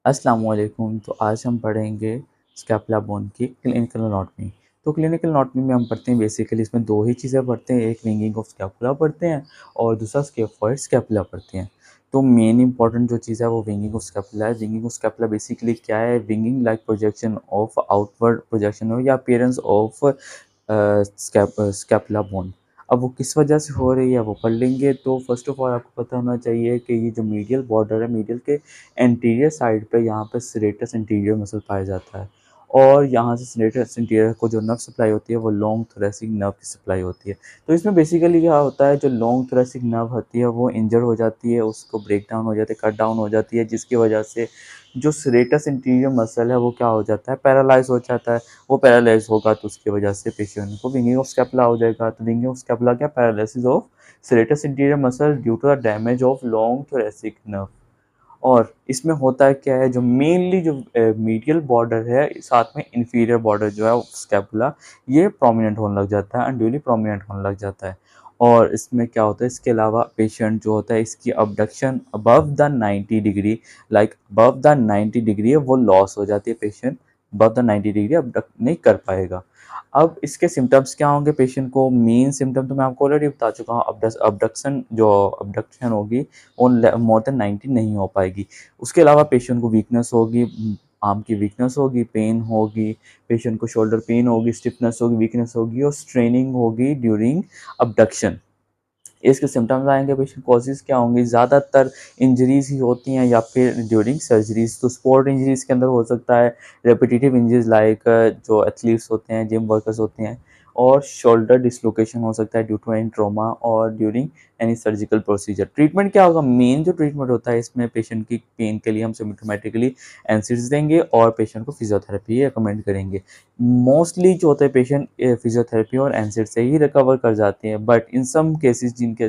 अस्सलाम वालेकुम। तो आज हम पढ़ेंगे स्कैपुला बोन की क्लिनिकल एनाटॉमी। तो क्लिनिकल एनाटॉमी में हम पढ़ते हैं बेसिकली इसमें दो ही चीज़ें पढ़ते हैं, एक विंगिंग ऑफ स्कैपुला पढ़ते हैं और दूसरा स्केफॉइड स्कैपुला पढ़ते हैं। तो मेन इंपॉर्टेंट जो चीज़ है वो विंगिंग ऑफ स्कैपुला है। विंगिंग ऑफ स्कैपुला बेसिकली क्या है? Winging like projection of outward projection हो या अपीयरेंस ऑफ स्कैपुला बोन। अब वो किस वजह से हो रही है वो पढ़ लेंगे। तो फर्स्ट ऑफ ऑल आपको पता होना चाहिए कि ये जो मीडियल बॉर्डर है, मीडियल के एंटीरियर साइड पे यहाँ पे सेरेटस इंटीरियर मसल पाया जाता है और यहाँ से सेरेटस इंटीरियर को जो नर्व सप्लाई होती है वो लॉन्ग थोरेसिक नर्व की सप्लाई होती है। तो इसमें बेसिकली क्या होता है, जो लॉन्ग थोरेसिक नर्व होती है वो इंजर हो जाती है, उसको ब्रेक डाउन हो जाती है, कट डाउन हो जाती है, जिसकी वजह से जो सेरेटस इंटीरियर मसल है वो क्या हो जाता है, पैरालाइज हो जाता है। वो पैरालाइज होगा तो उसकी वजह से पेशेंट को विंगिंग ऑफ स्कैपुला हो जाएगा। तो विंगिंग ऑफ स्कैपुला क्या? Paralysis of serratus anterior muscle due to the damage of long thoracic nerve. और इसमें होता है क्या है, जो मेनली जो मीडियल बॉर्डर है साथ में इंफीरियर बॉर्डर जो है स्कैपुला, ये प्रोमिनेंट होने लग जाता है, अनड्यूली प्रोमिनेंट होने लग जाता है। और इसमें क्या होता है, इसके अलावा पेशेंट जो होता है इसकी abduction above the 90 degree, like above the 90 degree वो लॉस हो जाती है। Patient above the 90 degree abduct नहीं कर पाएगा। अब इसके सिम्टम्स क्या होंगे पेशेंट को? मेन सिम्टम तो मैं आपको ऑलरेडी बता चुका हूँ। अबडक्शन जो अबडक्शन होगी वो मोर देन 90 नहीं हो पाएगी। उसके अलावा पेशेंट को वीकनेस होगी, आर्म की वीकनेस होगी, पेन होगी, पेशेंट को शोल्डर पेन होगी, स्टिफनेस होगी, वीकनेस होगी और स्ट्रेनिंग होगी ड्यूरिंग अबडक्शन। इसके सिम्टम्स आएंगे। पेशेंट कॉजेज क्या होंगे? ज़्यादातर इंजरीज ही होती हैं या फिर ड्यूरिंग सर्जरीज। तो स्पोर्ट इंजरीज के अंदर हो सकता है रेपिटेटिव इंजरीज, लाइक जो एथलीट्स होते हैं, जिम वर्कर्स होते हैं, और शोल्डर डिसलोकेशन हो सकता है ड्यू टू एनी ट्रॉमा और during any surgical procedure. Treatment क्या होगा? मेन जो ट्रीटमेंट होता है इसमें पेशेंट की पेन के लिए हम सिम्टोमेटिकली एनसिड्स देंगे और पेशेंट को फिजियोथेरेपी रिकमेंड करेंगे। मोस्टली जो होता है पेशेंट फिजियोथेरेपी और एनसिड से ही रिकवर कर जाते हैं, बट इन सम केसेस जिनके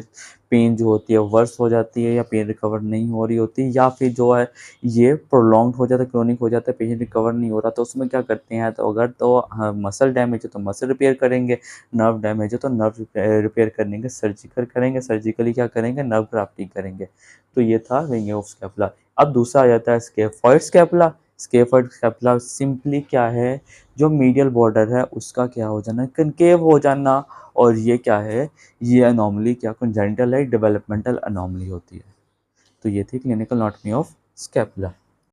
पेन जो होती है वर्स हो जाती है या पेन रिकवर नहीं हो रही होती या फिर जो है ये प्रोलॉन्ग हो जाता है, क्रोनिक हो जाता है, पेशेंट रिकवर नहीं हो रहा, तो उसमें क्या करते हैं? तो अगर तो मसल डैमेज है तो मसल रिपेयर करेंगे, नर्व डैमेज है तो नर्व रिपेयर करेंगे, सर्जिकल करेंगे, सर्जिकली क्या करेंगे? नर्व ग्राफ्टिंग करेंगे। तो ये था विंगिंग ऑफ स्कैपुला। अब दूसरा आ जाता है scaphoid scapula. Scaphoid scapula simply क्या है, जो मीडियल बॉर्डर है उसका क्या हो जाना, कनकेव हो जाना। और ये क्या है, ये अनोमली क्या कंजेनिटल है, डेवलपमेंटल अनोमली होती है। तो ये थी क्लिनिकल एनाटॉमी ऑफ स्कैपुला।